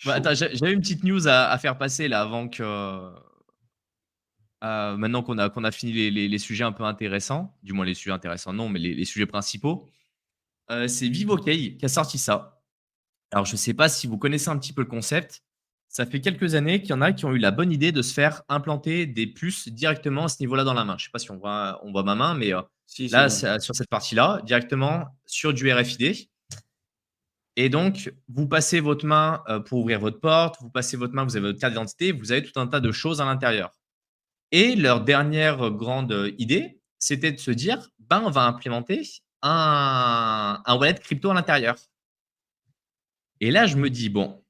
Bah, attends, Chaud. j'avais une petite news à faire passer là avant que, maintenant qu'on a fini les sujets un peu intéressants, du moins les sujets intéressants non, mais les sujets principaux. C'est VivoK qui a sorti ça. Alors je ne sais pas si vous connaissez un petit peu le concept. Ça fait quelques années qu'il y en a qui ont eu la bonne idée de se faire implanter des puces directement à ce niveau-là dans la main. Je ne sais pas si on voit ma main, mais, Si, c'est là, bon. ça sur cette partie-là, directement sur du RFID. Et donc, vous passez votre main, pour ouvrir votre porte, vous passez votre main, vous avez votre carte d'identité, vous avez tout un tas de choses à l'intérieur. Et leur dernière grande, idée, c'était de se dire: «Ben, on va implémenter un wallet crypto à l'intérieur». Et là, je me dis: «Bon,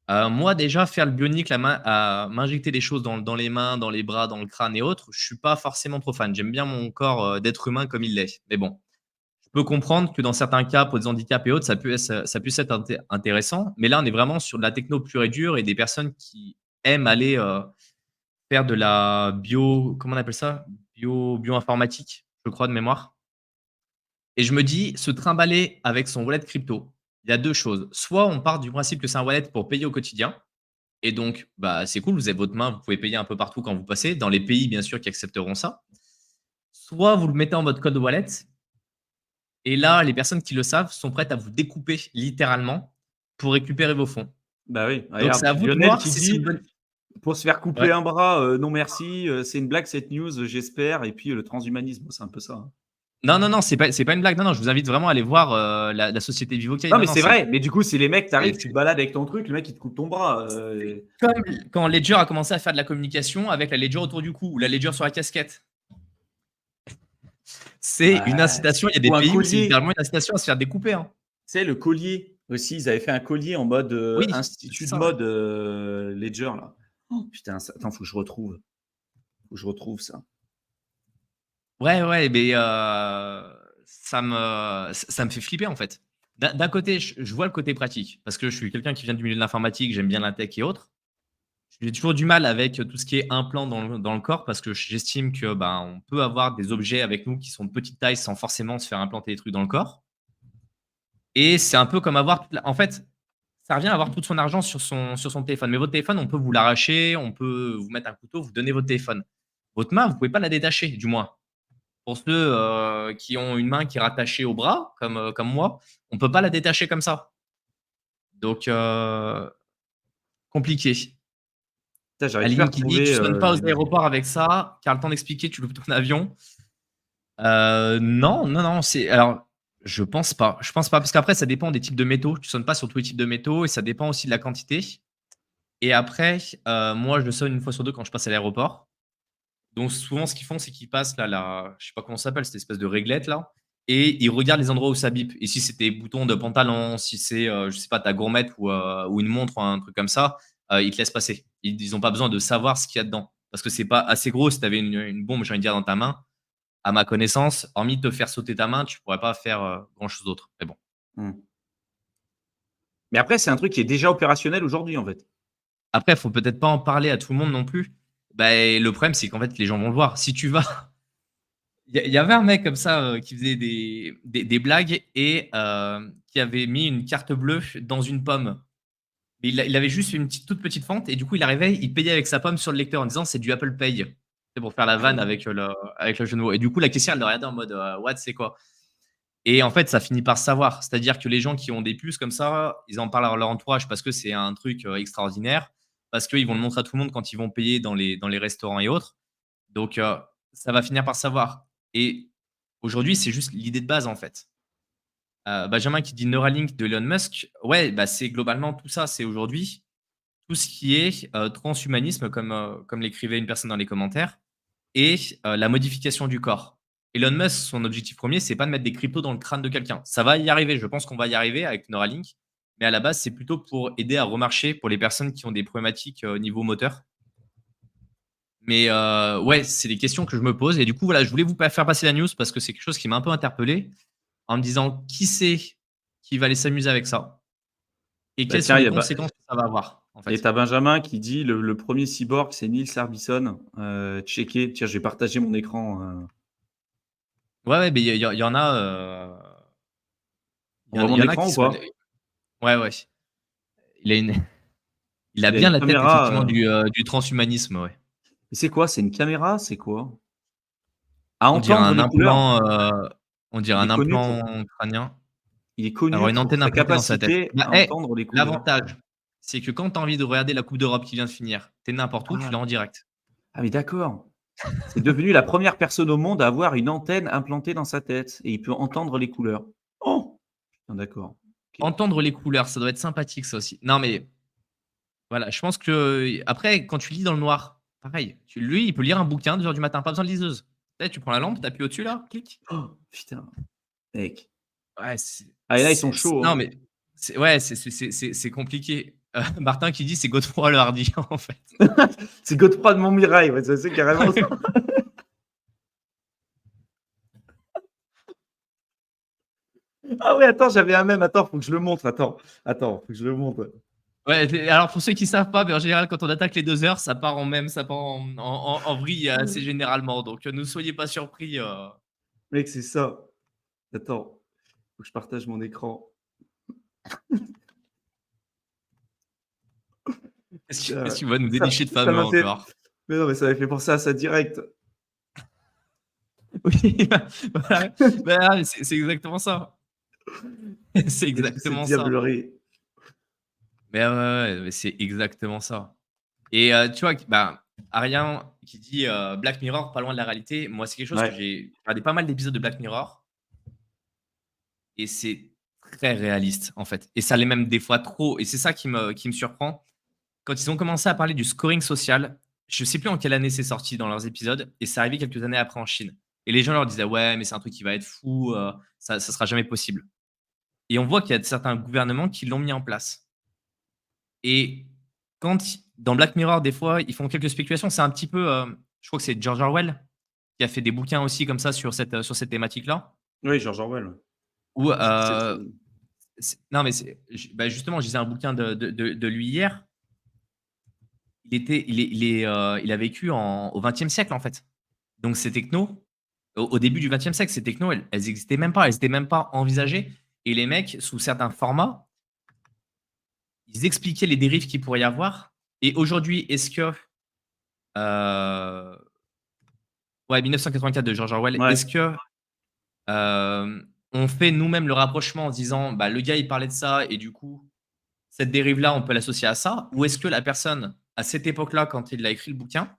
moi déjà faire le bionique, la main à m'injecter des choses dans les mains, dans les bras, dans le crâne et autres, je suis pas forcément trop fan. J'aime bien mon corps, d'être humain comme il l'est». Mais bon, je peux comprendre que dans certains cas, pour des handicaps et autres, ça puisse être intéressant. Mais là, on est vraiment sur de la techno pure et dure et des personnes qui aiment aller, faire de la comment on appelle ça? Bioinformatique, je crois de mémoire. Et je me dis, se trimballer avec son wallet crypto, il y a 2 choses. Soit on part du principe que c'est un wallet pour payer au quotidien et donc, bah, c'est cool, vous avez votre main, vous pouvez payer un peu partout quand vous passez, dans les pays bien sûr qui accepteront ça. Soit vous le mettez en mode code wallet et là, les personnes qui le savent sont prêtes à vous découper littéralement pour récupérer vos fonds. Bah oui, Donc regarde, c'est à vous de Lionel voir qui si c'est une dit: bonne. «Pour se faire couper Ouais. un bras, non merci, c'est une blague cette news, j'espère» et puis, le transhumanisme, c'est un peu ça, hein. Non, non, non, c'est pas une blague. Non, non, je vous invite vraiment à aller voir, la société VivoK. Non, Non, mais non, c'est vrai, mais du coup, c'est les mecs, tu c'est arrives, tu te balades avec ton truc, le mec, il te coupe ton bras, comme quand Ledger a commencé à faire de la communication avec la Ledger autour du cou ou la Ledger sur la casquette. C'est une bah, incitation. Il y a des ou un pays où c'est collier. littéralement une incitation à se faire découper, hein. Tu sais, le collier aussi, ils avaient fait un collier en mode, Oui, c'est institut de ça, ouais. mode, Ledger là. Oh putain, ça attends, faut que je retrouve ça. Ouais, ouais, mais ça me fait flipper, en fait. D'un côté, je vois le côté pratique parce que je suis quelqu'un qui vient du milieu de l'informatique, j'aime bien la tech et autres. J'ai toujours du mal avec tout ce qui est implant dans le corps parce que j'estime que, ben, on peut avoir des objets avec nous qui sont de petite taille sans forcément se faire implanter des trucs dans le corps et c'est un peu comme avoir toute la en fait, ça revient à avoir tout son argent sur son téléphone. Mais votre téléphone, on peut vous l'arracher, on peut vous mettre un couteau, vous donner votre téléphone. Votre main, vous pouvez pas la détacher, du moins. Pour ceux, qui ont une main qui est rattachée au bras, comme moi, on peut pas la détacher comme ça. Donc compliqué. Putain, j'arrive plus à Aline qui dit: retrouver, «Tu sonnes pas aux l'image. aéroports avec ça, car le temps d'expliquer, tu loupes ton avion». Non, non, non, alors, je pense pas. Je pense pas, parce qu'après ça dépend des types de métaux. Tu sonnes pas sur tous les types de métaux et ça dépend aussi de la quantité et après, moi je sonne une fois sur 2 quand je passe à l'aéroport. Donc souvent ce qu'ils font, c'est qu'ils passent là la je sais pas comment ça s'appelle, cette espèce de réglette là et ils regardent les endroits où ça bip et si c'est tes boutons de pantalon, si c'est, je sais pas, ta gourmette ou une montre ou un truc comme ça, ils te laissent passer. Ils ont pas besoin de savoir ce qu'il y a dedans parce que c'est pas assez gros si tu avais une bombe, j'ai envie de dire, dans ta main. À ma connaissance, hormis te faire sauter ta main, tu pourrais pas faire, grand chose d'autre. Mais bon. Mmh. Mais après, c'est un truc qui est déjà opérationnel aujourd'hui, en fait. Après, faut peut-être pas en parler à tout le monde non plus. Bah et le problème, c'est qu'en fait, les gens vont le voir. Si tu vas il y avait un mec comme ça, qui faisait des blagues et qui avait mis une carte bleue dans une pomme. Mais il avait juste une petite toute petite fente et du coup, il arrivait, il payait avec sa pomme sur le lecteur en disant: «C'est du Apple Pay». C'est pour faire la Ah vanne ouais. avec le jeu de mots et du coup, la caissière, elle le regardait en mode: «What, c'est quoi?» Et en fait, ça finit par se savoir. C'est-à-dire que les gens qui ont des puces comme ça, ils en parlent à leur entourage parce que c'est un truc, extraordinaire, parce qu'ils vont le montrer à tout le monde quand ils vont payer dans les restaurants et autres. Donc ça va finir par se savoir et aujourd'hui, c'est juste l'idée de base, en fait. Benjamin qui dit Neuralink de Elon Musk, ouais, bah, c'est globalement tout ça. C'est aujourd'hui tout ce qui est, transhumanisme comme l'écrivait une personne dans les commentaires et la modification du corps. Elon Musk, son objectif premier, c'est pas de mettre des cryptos dans le crâne de quelqu'un. Ça va y arriver, je pense qu'on va y arriver avec Neuralink, mais à la base, c'est plutôt pour aider à remarcher pour les personnes qui ont des problématiques, niveau moteur. Mais ouais, c'est des questions que je me pose et du coup, voilà, je voulais vous faire passer la news parce que c'est quelque chose qui m'a un peu interpellé en me disant: «Qui c'est qui va aller s'amuser avec ça et Bah, quelles sont tiens, il les y a bah conséquences que ça va avoir?» en et fait. tu Benjamin qui dit: «Le 1er cyborg, c'est Neil Arbisson, checker». Tiens, je vais partager mon écran, Ouais, ouais, mais il y en a, on voit mon il y en a écran qui ou sont allés pas? ouais, ouais. Il a une Il a Il a bien une la tête caméra. effectivement du transhumanisme, ouais. C'est quoi? C'est une caméra? C'est quoi? À On dirait entendre un les couleurs? implant, on dirait Il un est connu pour implant crânien. il est connu Avoir une pour antenne sa implantée dans sa tête. capacité Bah, à eh, entendre les couleurs. l'avantage, c'est que quand tu as envie de regarder la coupe d'Europe qui vient de finir, tu es n'importe où, tu Ah! l'as en direct. Ah mais d'accord. C'est devenu la première personne au monde à avoir une antenne implantée dans sa tête et il peut entendre les couleurs. Oh! Putain d'accord. OK. Entendre les couleurs, ça doit être sympathique ça aussi. Non mais voilà, je pense que après quand tu lis dans le noir, pareil, lui, il peut lire un bouquin 2 heures du matin, pas besoin de liseuse. Tu sais, tu prends la lampe, tu appuies au-dessus là, clic. Oh, putain, mec. Ouais, c'est Ah et là, ils sont c'est chauds, non hein. mais c'est ouais, c'est compliqué. Martin qui dit: «C'est Godefroy le hardi» en fait. C'est Godefroy de Montmirail, ouais, c'est carrément ça. Ah ouais, attends, j'avais un mème, attends, faut que je le montre, attends, faut que je le montre. Ouais, alors pour ceux qui savent pas, mais en général quand on attaque les 2 heures, ça part en mème, ça part en vrille assez généralement, donc ne soyez pas surpris, Mec, c'est ça. Attends, faut que je partage mon écran. qu'est-ce qu'il va nous Ça dénicher de ça fameux m'a fait encore? mais non, mais ça m'a fait penser à ça direct. Oui, voilà, bah, ouais, c'est exactement ça. C'est Cette exactement ça. diablerie. Mais ouais, ouais, ouais, mais c'est exactement ça et tu vois, bah, Arian qui dit, Black Mirror pas loin de la réalité, moi c'est quelque chose que Ouais. j'ai regardé pas mal d'épisodes de Black Mirror et c'est très réaliste, en fait et ça l'est même des fois trop et c'est ça qui me surprend. Quand ils ont commencé à parler du scoring social, je sais plus en quelle année c'est sorti dans leurs épisodes et c'est arrivé quelques années après en Chine et les gens leur disaient: «Ouais, mais c'est un truc qui va être fou, ça sera jamais possible» et on voit qu'il y a certains gouvernements qui l'ont mis en place et quand i dans Black Mirror, des fois, ils font quelques spéculations. C'est un petit peu, je crois que c'est George Orwell qui a fait des bouquins aussi comme ça sur cette thématique-là Oui, George Orwell, ouais. où, Je sais qui c'est le non mais c'est bah, justement, je lisais un bouquin de lui hier. Il a vécu au XXe siècle, en fait. Donc ces technos, au début du XXe siècle, ces technos, elles existaient même pas. Elles étaient même pas envisagées et les mecs, sous certains formats, ils expliquaient les dérives qu'il pourrait y avoir et aujourd'hui, est-ce que, heu, ouais, 1984 de George Orwell, Ouais. est-ce que, on fait nous-mêmes le rapprochement en se disant: «Bah, le gars, il parlait de ça et du coup, cette dérive-là, on peut l'associer à ça» ou est-ce que la personne, à cette époque-là, quand il a écrit le bouquin,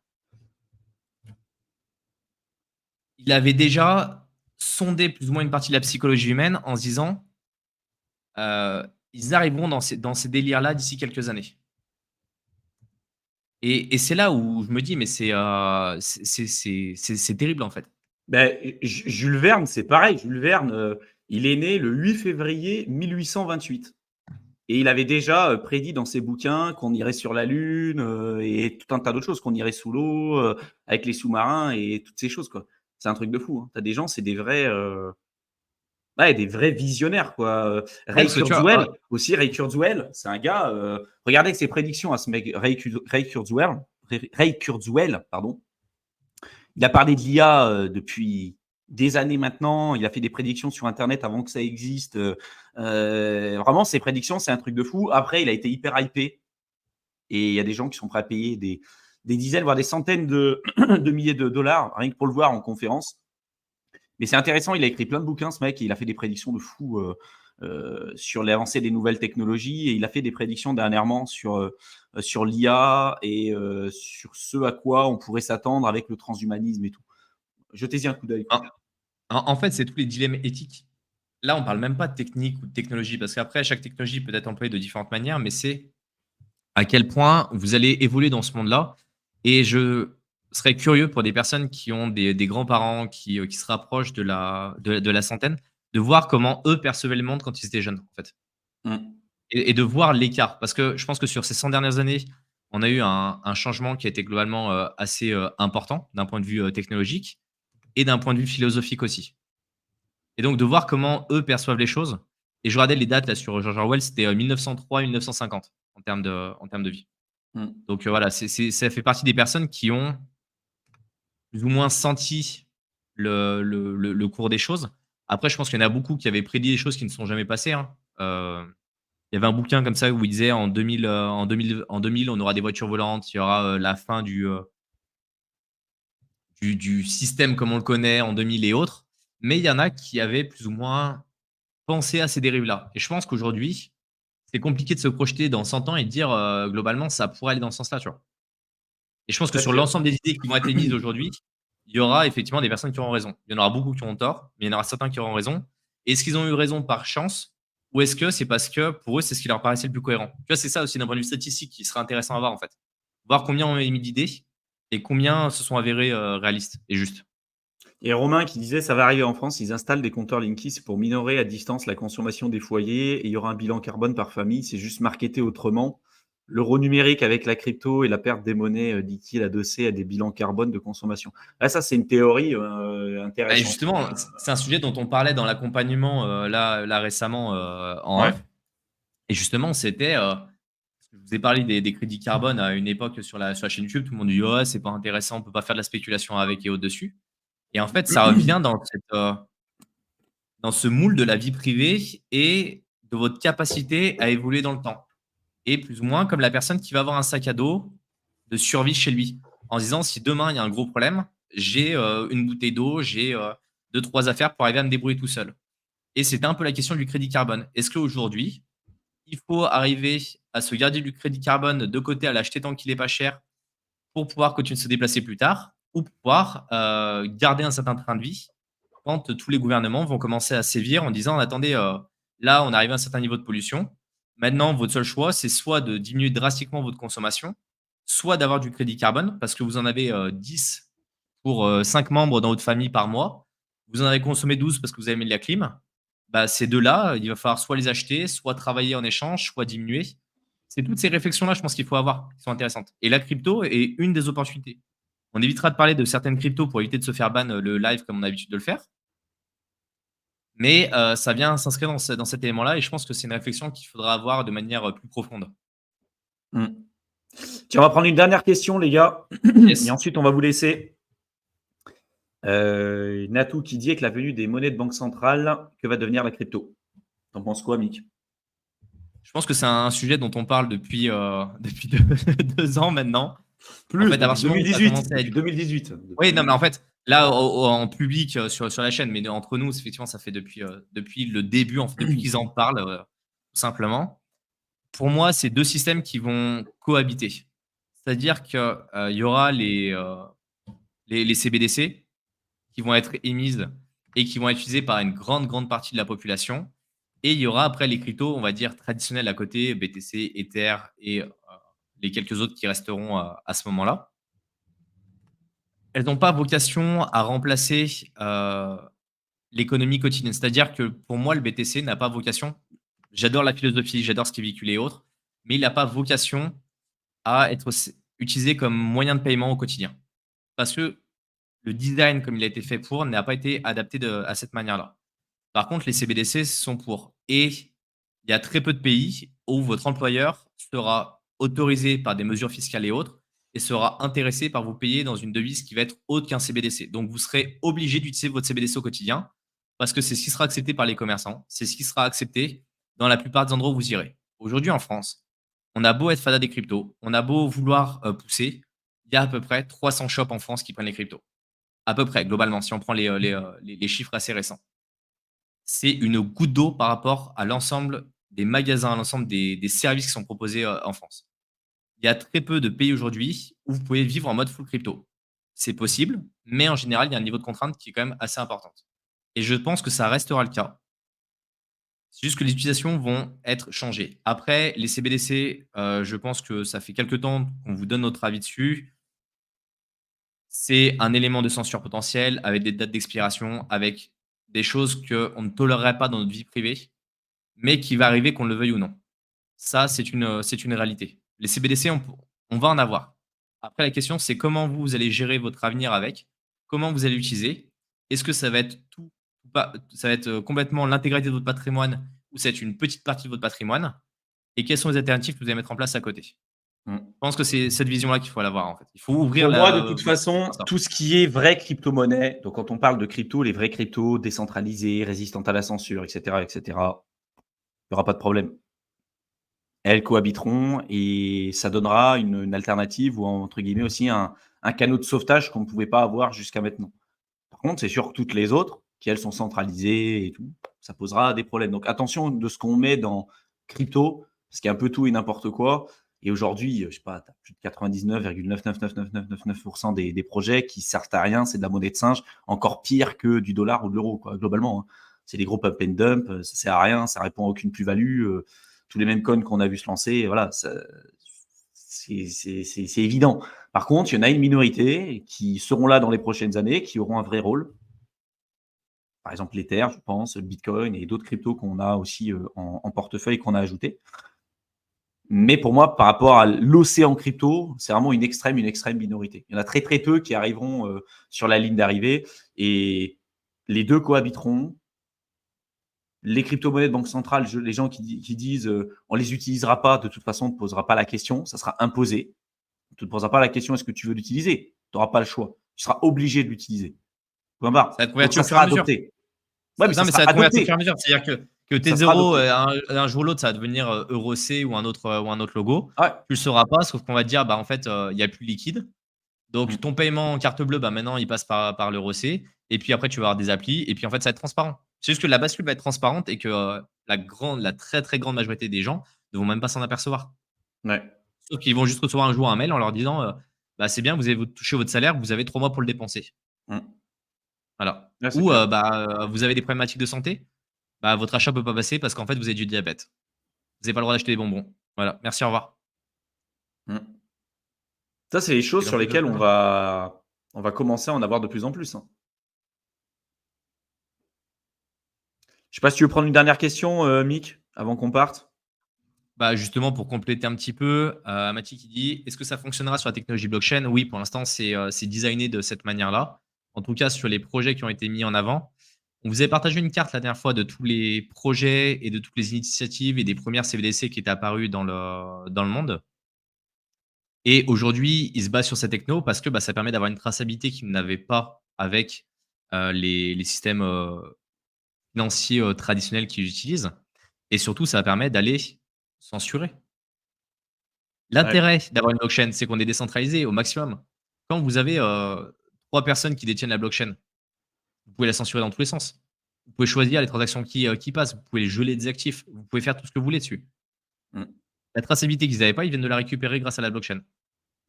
il avait déjà sondé plus ou moins une partie de la psychologie humaine en se disant, «Ils arriveront dans ces délires-là d'ici quelques années» et c'est là où je me dis: «Mais c'est terrible, en fait». Beh, Jules Verne, c'est pareil. Jules Verne, il est né le 8 février 1828 et il avait déjà, prédit dans ses bouquins qu'on irait sur la Lune, et tout un tas d'autres choses, qu'on irait sous l'eau, avec les sous-marins et toutes ces choses, quoi. C'est un truc de fou, hein. Tu as des gens, c'est des vrais, ouais, des vrais visionnaires, quoi, Ouais, Ray parce que tu vois, Kurzweil aussi, Ray Kurzweil, c'est un gars, regardez avec ses prédictions à ce mec, Ray Kurzweil, pardon. Il a parlé de l'IA, depuis des années maintenant. Il a fait des prédictions sur internet avant que ça existe, vraiment ses prédictions, c'est un truc de fou. Après, il a été hyper hypé et il y a des gens qui sont prêts à payer des dizaines, voire des centaines de de milliers de dollars, rien que pour le voir en conférence. Mais c'est intéressant, il a écrit plein de bouquins ce mec et il a fait des prédictions de fou, sur l'avancée des nouvelles technologies et il a fait des prédictions dernièrement sur l'IA et sur ce à quoi on pourrait s'attendre avec le transhumanisme et tout. Jetez-y un coup d'œil, quoi. en en fait, c'est tous les dilemmes éthiques. Là, on parle même pas de technique ou de technologie parce qu'après chaque technologie peut être employée de différentes manières, mais c'est à quel point vous allez évoluer dans ce monde-là et je serais curieux pour des personnes qui ont des grands-parents qui se rapprochent de la centaine, de voir comment eux percevaient le monde quand ils étaient jeunes, en fait Mmh. et de voir l'écart. Parce que je pense que sur ces 100 dernières années, on a eu un changement qui a été globalement, assez, important d'un point de vue, technologique et d'un point de vue philosophique aussi et donc de voir comment eux perçoivent les choses et je regardais les dates là sur George Orwell, c'était, 1903-1950 en termes de vie. Mmh. Donc, voilà, ça fait partie des personnes qui ont plus ou moins senti le cours des choses. Après, je pense qu'il y en a beaucoup qui avaient prédit des choses qui ne sont jamais passées, hein. Il y avait un bouquin comme ça où il disait en 2000, on aura des voitures volantes, il y aura la fin du système comme on le connaît en 2000 et autres. Mais il y en a qui avaient plus ou moins pensé à ces dérives-là. Et je pense qu'aujourd'hui, c'est compliqué de se projeter dans 100 ans et de dire globalement, ça pourrait aller dans ce sens-là. Tu vois. Et je pense que Parce sur que l'ensemble des idées qui vont être émises aujourd'hui, il y aura effectivement des personnes qui auront raison. Il y en aura beaucoup qui auront tort, mais il y en aura certains qui auront raison. Est-ce qu'ils ont eu raison par chance ou est-ce que c'est parce que pour eux, c'est ce qui leur paraissait le plus cohérent? Tu vois, c'est ça aussi d'un point de vue statistique qui serait intéressant à voir en fait. Voir combien ont émis d'idées et combien se sont avérés réalistes et justes. Et Romain qui disait ça va arriver en France, ils installent des compteurs Linky, c'est pour minorer à distance la consommation des foyers et il y aura un bilan carbone par famille, c'est juste marketé autrement. L'euro numérique avec la crypto et la perte des monnaies liquides adossées à des bilans carbone de consommation. Là, ça, c'est une théorie Et intéressante. justement, c'est un sujet dont on parlait dans l'accompagnement là récemment en Ouais. off. Et justement, c'était je vous ai parlé des crédits carbone à une époque sur la chaîne YouTube. Tout le monde dit ouais, c'est pas intéressant, on peut pas faire de la spéculation avec et au-dessus. Et en fait, ça revient dans ce moule de la vie privée et de votre capacité à évoluer dans le temps. Et plus ou moins comme la personne qui va avoir un sac à dos de survie chez lui, en se disant: «Si demain il y a un gros problème, j'ai, une bouteille d'eau, j'ai, 2-3 affaires pour arriver à me débrouiller tout seul». Et c'était un peu la question du crédit carbone. Est-ce qu'aujourd'hui, il faut arriver à se garder du crédit carbone de côté, à l'acheter tant qu'il est pas cher pour pouvoir continuer de se déplacer plus tard ou pouvoir, garder un certain train de vie quand tous les gouvernements vont commencer à sévir en disant: «Attendez, là, on arrive à un certain niveau de pollution. Maintenant, votre seul choix, c'est soit de diminuer drastiquement votre consommation, soit d'avoir du crédit carbone parce que vous en avez, 10 pour, 5 membres dans votre famille par mois. Vous en avez consommé 12 parce que vous avez mis de la clim. Bah, ces 2 là, il va falloir soit les acheter, soit travailler en échange, soit diminuer». C'est toutes ces réflexions-là, je pense qu'il faut avoir, qui sont intéressantes. Et la crypto est une des opportunités. On évitera de parler de certaines cryptos pour éviter de se faire ban, le live comme on a l'habitude de le faire. Mais ça vient s'inscrire dans cet élément-là et je pense que c'est une réflexion qu'il faudra avoir de manière, plus profonde. Mm. Tiens, on va prendre une dernière question, les gars. Yes. Et ensuite, on va vous laisser. Natou qui dit avec la venue des monnaies de banque centrale, que va devenir la crypto? T'en penses quoi, Mick? Je pense que c'est un sujet dont on parle depuis, depuis 2 ans maintenant. Plus, En fait, à depuis partir du moment où ça a 2018. commencé à être Depuis 2018. oui, non, mais en fait, là, en public, sur la chaîne, mais entre nous, effectivement, ça fait depuis le début, en fait, depuis qu'ils en parlent, tout simplement. Pour moi, c'est 2 systèmes qui vont cohabiter. C'est-à-dire que, il y aura les CBDC qui vont être émises et qui vont être utilisées par une grande, grande partie de la population. Et il y aura après les cryptos, on va dire, traditionnels à côté, BTC, Ether et les quelques autres qui resteront à ce moment-là. Elles n'ont pas vocation à remplacer l'économie quotidienne. C'est-à-dire que pour moi, le BTC n'a pas vocation. J'adore la philosophie, j'adore ce qui est véhiculé et autres, mais il n'a pas vocation à être utilisé comme moyen de paiement au quotidien. Parce que le design, comme il a été fait pour, n'a pas été adapté à cette manière-là. Par contre, les CBDC sont pour. Et il y a très peu de pays où votre employeur sera autorisé par des mesures fiscales et autres et sera intéressé par vous payer dans une devise qui va être autre qu'un CBDC. Donc, vous serez obligé d'utiliser votre CBDC au quotidien parce que c'est ce qui sera accepté par les commerçants, c'est ce qui sera accepté dans la plupart des endroits où vous irez. Aujourd'hui, en France, on a beau être fada des cryptos, on a beau vouloir pousser, il y a à peu près 300 shops en France qui prennent les cryptos. À peu près, globalement, si on prend les chiffres assez récents. C'est une goutte d'eau par rapport à l'ensemble des magasins, à l'ensemble des services qui sont proposés, en France. Il y a très peu de pays aujourd'hui où vous pouvez vivre en mode full crypto. C'est possible, mais en général, il y a un niveau de contrainte qui est quand même assez importante et je pense que ça restera le cas. C'est juste que les utilisations vont être changées. Après, les CBDC, je pense que ça fait quelque temps qu'on vous donne notre avis dessus. C'est un élément de censure potentiel avec des dates d'expiration, avec des choses qu'on ne tolérerait pas dans notre vie privée, mais qui va arriver qu'on le veuille ou non. Ça, c'est une réalité. Les CBDC, on va en avoir. Après, la question, c'est comment vous allez gérer votre avenir avec, comment vous allez l'utiliser. Est-ce que ça va être tout ou pas, ça va être complètement l'intégralité de votre patrimoine ou ça va être une petite partie de votre patrimoine et quelles sont les alternatives que vous allez mettre en place à côté. Mm. Je pense que c'est cette vision-là qu'il faut l'avoir en fait. Il faut ouvrir Pour moi, de toute votre façon, ça. tout ce qui est vraie crypto-monnaie, donc quand on parle de crypto, les vraies cryptos décentralisées, résistantes à la censure, etc., il n'y aura pas de problème. elles cohabiteront et ça donnera une alternative ou entre guillemets aussi un canot de sauvetage qu'on ne pouvait pas avoir jusqu'à maintenant. Par contre, c'est sûr que toutes les autres, qui elles sont centralisées et tout, ça posera des problèmes. Donc attention de ce qu'on met dans crypto, parce qu'il y a un peu tout et n'importe quoi. Et aujourd'hui, je sais pas, tu as plus de 99,9999999% des projets qui servent à rien, c'est de la monnaie de singe, encore pire que du dollar ou de l'euro, quoi, globalement. Hein. C'est des gros pump and dump, ça sert à rien, ça répond à aucune plus-value. Tous les mêmes coins qu'on a vu se lancer, voilà, c'est évident. Par contre, il y en a une minorité qui seront là dans les prochaines années, qui auront un vrai rôle. Par exemple, l'Ether, je pense, le Bitcoin et d'autres cryptos qu'on a aussi en portefeuille qu'on a ajouté. Mais pour moi, par rapport à l'océan crypto, c'est vraiment une extrême minorité. Il y en a très très peu qui arriveront sur la ligne d'arrivée et les deux cohabiteront. Les crypto-monnaies de banque centrale, les gens qui disent on les utilisera pas, de toute façon, on ne te posera pas la question, ça sera imposé. On ne te posera pas la question est-ce que tu veux l'utiliser. Tu n'auras pas le choix. Tu seras obligé de l'utiliser. Point barre. Ça va être Donc converti ça au fur et sera à mesure. adopté. Ouais, mais Non, ça mais sera ça va être converti au adopté. fur et à mesure. C'est-à-dire que tes Ça sera zéros, adopté. un jour ou l'autre, ça va devenir EuroC ou un autre logo. Ouais. Tu le sauras pas, sauf qu'on va te dire, bah, en fait, il y a plus de liquide. Donc, Mm. ton paiement en carte bleue, bah, maintenant, il passe par l'EuroC. Et puis après, tu vas avoir des applis. Et puis, en fait, ça va être transparent. C'est juste que la bascule va être transparente et que la très, très grande majorité des gens ne vont même pas s'en apercevoir. Ouais. Sauf qu'ils vont juste recevoir un jour un mail en leur disant bah, c'est bien, vous avez touché votre salaire, vous avez 3 mois pour le dépenser. Mm. Voilà. Là, c'est Ou clair. bah, vous avez des problématiques de santé, bah, votre achat ne peut pas passer parce qu'en fait, vous avez du diabète. Vous n'avez pas le droit d'acheter des bonbons. Voilà. Merci, au revoir. Mm. Ça, c'est les C'est choses comme sur ça que ça lesquelles fonctionne. on va commencer à en avoir de plus en plus. Hein. Je sais pas si tu veux prendre une dernière question, Mick, avant qu'on parte. Bah, justement, pour compléter un petit peu, Amati qui dit: «Est-ce que ça fonctionnera sur la technologie blockchain?» Oui, pour l'instant, c'est designé de cette manière-là. En tout cas, sur les projets qui ont été mis en avant. On vous avait partagé une carte la dernière fois de tous les projets et de toutes les initiatives et des premières CBDC qui étaient apparues dans le monde. Et aujourd'hui, ils se basent sur cette techno parce que, bah, ça permet d'avoir une traçabilité qu'ils n'avaient pas avec, les systèmes, financiers, traditionnels qu'ils utilisent et surtout, ça permet d'aller censurer. Ouais. L'intérêt d'avoir une blockchain, c'est qu'on est décentralisé au maximum. Quand vous avez, 3 personnes qui détiennent la blockchain, vous pouvez la censurer dans tous les sens. Vous pouvez choisir les transactions qui passent, vous pouvez geler des actifs, vous pouvez faire tout ce que vous voulez dessus. Mm. La traçabilité qu'ils n'avaient pas, ils viennent de la récupérer grâce à la blockchain.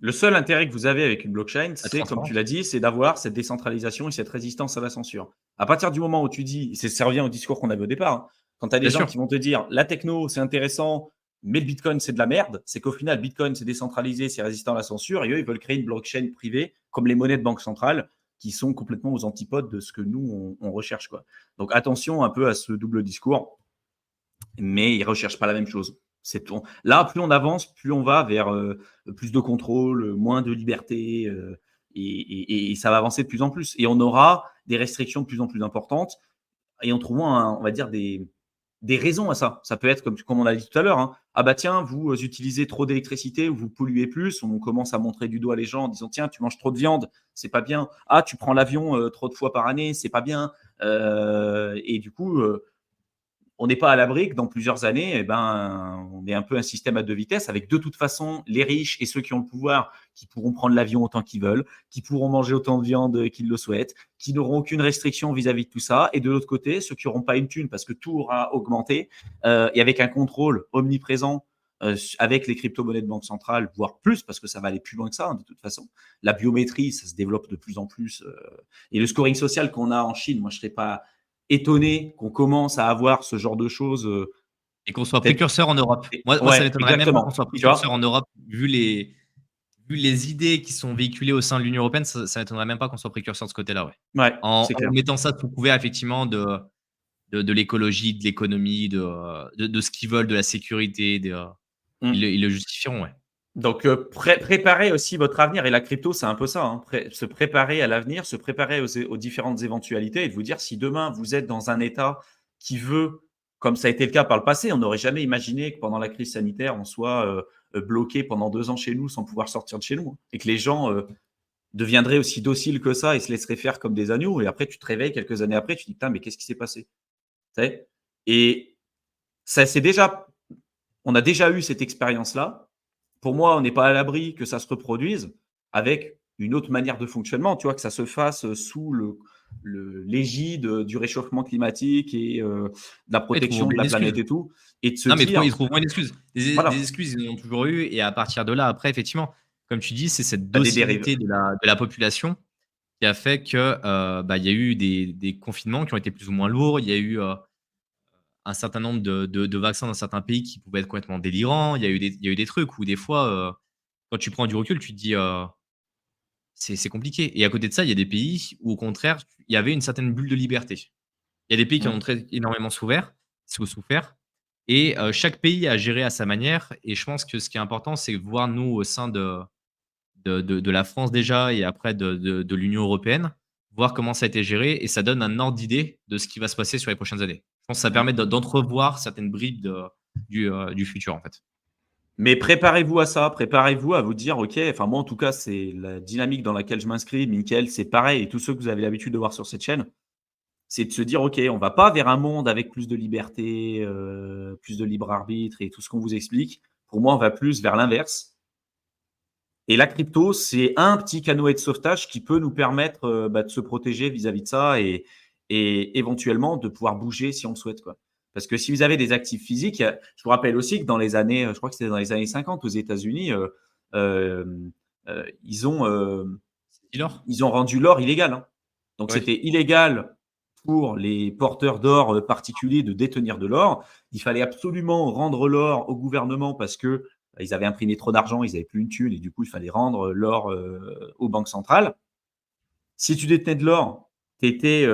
Le seul intérêt que vous avez avec une blockchain, La c'est, comme tu transparence. l'as dit, c'est d'avoir cette décentralisation et cette résistance à la censure. À partir du moment où tu dis, ça revient au discours qu'on avait au départ, hein, quand tu as des Bien gens sûr, qui vont te dire la techno, c'est intéressant, mais le Bitcoin, c'est de la merde, c'est qu'au final, Bitcoin, c'est décentralisé, c'est résistant à la censure, et eux, ils veulent créer une blockchain privée, comme les monnaies de banque centrale, qui sont complètement aux antipodes de ce que nous, on recherche. Quoi. Donc attention un peu à ce double discours, mais ils ne recherchent pas la même chose. Là, plus on avance, plus on va vers plus de contrôle, moins de liberté, et ça va avancer de plus en plus. Et on aura des restrictions de plus en plus importantes, et en trouvant, on va dire, des raisons à ça. Ça peut être, comme on a dit tout à l'heure, hein, ah bah tiens, vous utilisez trop d'électricité ou vous polluez plus, on commence à montrer du doigt les gens en disant tiens, tu manges trop de viande, c'est pas bien. Ah, tu prends l'avion trop de fois par année, c'est pas bien. Et du coup, on n'est pas à l'abri que dans plusieurs années, eh ben, on ait un peu un système à deux vitesses avec de toute façon les riches et ceux qui ont le pouvoir qui pourront prendre l'avion autant qu'ils veulent, qui pourront manger autant de viande qu'ils le souhaitent, qui n'auront aucune restriction vis-à-vis de tout ça. Et de l'autre côté, ceux qui n'auront pas une thune parce que tout aura augmenté et avec un contrôle omniprésent avec les crypto-monnaies de banque centrale, voire plus, parce que ça va aller plus loin que ça, hein, de toute façon. La biométrie, ça se développe de plus en plus. Et le scoring social qu'on a en Chine, moi, je ne serais pas étonné qu'on commence à avoir ce genre de choses. et qu'on soit Peut-être. précurseur en Europe. Moi, ça Ouais, m'étonnerait même pas qu'on exactement. soit Tu précurseur vois. en Europe vu les idées qui sont véhiculées au sein de l'Union européenne, ça m'étonnerait même pas qu'on soit précurseur de ce côté-là, ouais. Ouais, c'est En clair. mettant ça sous couvert effectivement de l'écologie, de l'économie, de ce qu'ils veulent, de la sécurité, Mm. ils le justifieront, ouais. Donc, préparer aussi votre avenir. Et la crypto, c'est un peu ça. Hein. Se préparer à l'avenir, se préparer aux différentes éventualités et de vous dire si demain vous êtes dans un État qui veut, comme ça a été le cas par le passé, on n'aurait jamais imaginé que pendant la crise sanitaire, on soit bloqué pendant 2 ans chez nous sans pouvoir sortir de chez nous. Hein. Et que les gens deviendraient aussi dociles que ça et se laisseraient faire comme des agneaux. Et après, tu te réveilles quelques années après, tu te dis putain, mais qu'est-ce qui s'est passé? Tu sais. Et ça, c'est déjà on a déjà eu cette expérience-là. Pour moi, on n'est pas à l'abri que ça se reproduise avec une autre manière de fonctionnement, tu vois, que ça se fasse sous l'égide du réchauffement climatique et de la Ils trouveront protection de bien la une excuse. planète et tout, et de se Non, mais ils dire, trouveront une excuse. Des voilà, excuses, ils en ont toujours eu et à partir de là, après, effectivement, comme tu dis, c'est cette tu as des dérives. docilité de la population qui a fait que, il y a eu des confinements qui ont été plus ou moins lourds. Il y a eu, un certain nombre de vaccins dans certains pays qui pouvaient être complètement délirants. Il y a eu des trucs où des fois, quand tu prends du recul, tu te dis, c'est compliqué et à côté de ça, il y a des pays où au contraire, il y avait une certaine bulle de liberté. Il y a des pays qui en Mmh. ont très énormément souffert et chaque pays a géré à sa manière et je pense que ce qui est important, c'est de voir nous au sein de la France déjà et après de l'Union européenne, voir comment ça a été géré et ça donne un ordre d'idée de ce qui va se passer sur les prochaines années. Je pense que ça Mmh. permet d'entrevoir certaines bribes du futur, en fait. Mais préparez-vous à ça, préparez-vous à vous dire, OK, enfin moi en tout cas, c'est la dynamique dans laquelle je m'inscris. Mickaël, c'est pareil et tous ceux que vous avez l'habitude de voir sur cette chaîne, c'est de se dire: «OK, on va pas vers un monde avec plus de liberté, plus de libre arbitre et tout ce qu'on vous explique». Pour moi, on va plus vers l'inverse, et la crypto, c'est un petit canoë de sauvetage qui peut nous permettre, de se protéger vis-à-vis de ça et éventuellement de pouvoir bouger si on le souhaite, quoi. Parce que si vous avez des actifs physiques, je vous rappelle aussi que dans les années, je crois que c'était dans les années 50 aux États-Unis, ils ont, C'est l'or? ils ont rendu l'or illégal, hein. Donc Oui. c'était illégal pour les porteurs d'or, particuliers de détenir de l'or. Il fallait absolument rendre l'or au gouvernement parce que, ils avaient imprimé trop d'argent, ils avaient plus une thune et du coup, il fallait rendre l'or, aux banques centrales. Si tu détenais de l'or, tu étais,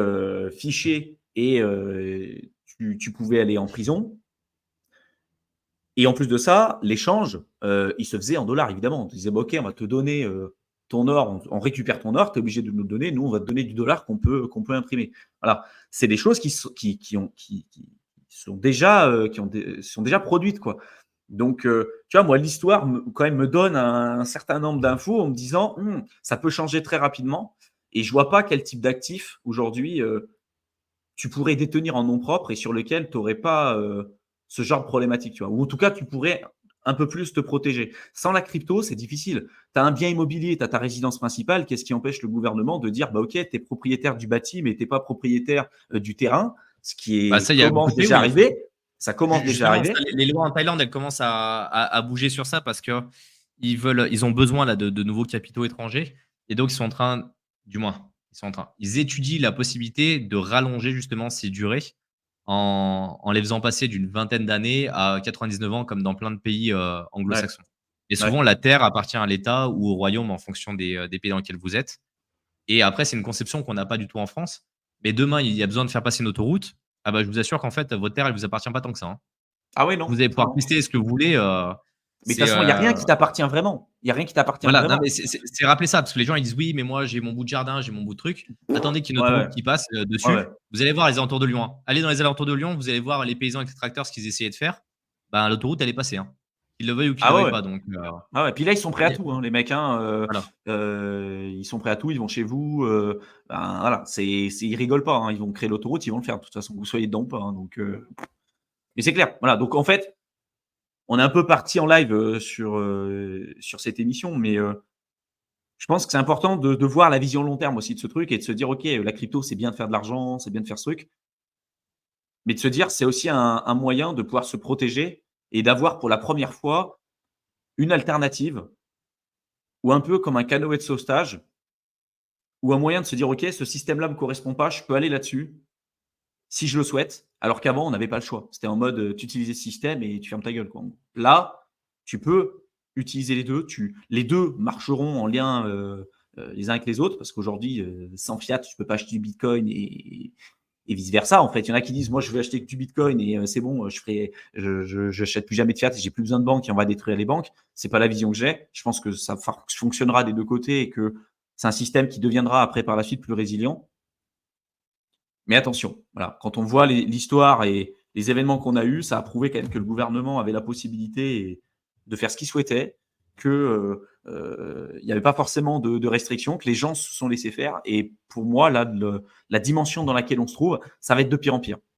fiché et tu pouvais aller en prison, et en plus de ça, l'échange, il se faisait en dollars évidemment. On te disait: «Bah, OK, on va te donner, ton or, on récupère ton or, tu es obligé de nous le donner, nous on va te donner du dollar qu'on peut imprimer». Voilà, c'est des choses qui sont déjà, sont déjà produites, quoi. Donc tu vois, moi l'histoire quand même me donne un certain nombre d'infos en me disant: Ça peut changer très rapidement», et je vois pas quel type d'actif aujourd'hui, tu pourrais détenir en nom propre et sur lequel tu n'aurais pas, ce genre de problématique, tu vois? Ou en tout cas, tu pourrais un peu plus te protéger. Sans la crypto, c'est difficile. Tu as un bien immobilier, tu as ta résidence principale, qu'est-ce qui empêche le gouvernement de dire: «Bah, OK, tu es propriétaire du bâti, mais tu es pas propriétaire, du terrain», ce qui Bah, est ça, il y a beaucoup commence de pays déjà où à ils font. arriver. Ça commence déjà à Justement, ça, arriver. les lois en Thaïlande, elles commencent à bouger sur ça parce qu'ils ont besoin là de nouveaux capitaux étrangers et donc ils sont en train du moins, ils étudient la possibilité de rallonger justement ces durées en les faisant passer d'une vingtaine d'années à 99 ans comme dans plein de pays, Ouais, anglo-saxons et ouais. souvent la terre appartient à l'État ou au royaume en fonction des pays dans lesquels vous êtes et après c'est une conception qu'on n'a pas du tout en France, mais demain il y a besoin de faire passer une autoroute, ah bah, je vous assure qu'en fait votre terre elle vous appartient pas tant que ça, hein. Ah ouais, Vous non, allez non, pouvoir non. tester ce que vous voulez, Mais de toute c'est, façon, il y a rien qui t'appartient vraiment. Il y a rien qui t'appartient voilà, non, mais vraiment. c'est rappeler ça, parce que les gens ils disent: «Oui, mais moi j'ai mon bout de jardin, j'ai mon bout de truc». Attendez qu'il y ait une Ouais, ouais. autoroute qui passe, Ouais, ouais. dessus. Vous allez voir les alentours de Lyon, hein. Allez dans les alentours de Lyon, vous allez voir les paysans avec les tracteurs ce qu'ils essayaient de faire. Ben, l'autoroute elle est passée, hein. Qu'ils le veuillent ou qu'ils Ah le ouais, veuillent ouais. pas, donc Ah ouais, puis là, ils sont prêts à et tout, hein, les mecs, hein, voilà. ils sont prêts à tout, ils vont chez vous, ben, voilà, ils rigolent pas, hein, ils vont créer l'autoroute, ils vont le faire de toute façon, que vous soyez dedans ou pas, hein, donc mais c'est clair, voilà, donc en fait, on est un peu parti en live, sur cette émission, mais je pense que c'est important de voir la vision long terme aussi de ce truc et de se dire: «OK, la crypto, c'est bien de faire de l'argent, c'est bien de faire ce truc», mais de se dire: «C'est aussi un moyen de pouvoir se protéger et d'avoir pour la première fois une alternative ou un peu comme un canoë de sauvetage. Ou un moyen de se dire: «OK, ce système-là me correspond pas, je peux aller là-dessus, si je le souhaite». Alors qu'avant, on n'avait pas le choix. C'était en mode, tu utilisais ce système et tu fermes ta gueule, quoi, en gros. Là, tu peux utiliser les 2. Les 2 marcheront en lien, les uns avec les autres parce qu'aujourd'hui, sans fiat, tu peux pas acheter du bitcoin et vice versa, en fait. Il y en a qui disent: «Moi, je veux acheter que du bitcoin et c'est bon, je j'achète plus jamais de fiat et j'ai plus besoin de banque et on va détruire les banques». C'est pas la vision que j'ai. Je pense que ça fonctionnera des 2 côtés et que c'est un système qui deviendra après par la suite plus résilient. Mais attention, voilà, quand on voit l'histoire et les événements qu'on a eus, ça a prouvé quand même que le gouvernement avait la possibilité de faire ce qu'il souhaitait, que, il n'y avait pas forcément de restrictions, que les gens se sont laissés faire et pour moi là, la dimension dans laquelle on se trouve, ça va être de pire en pire.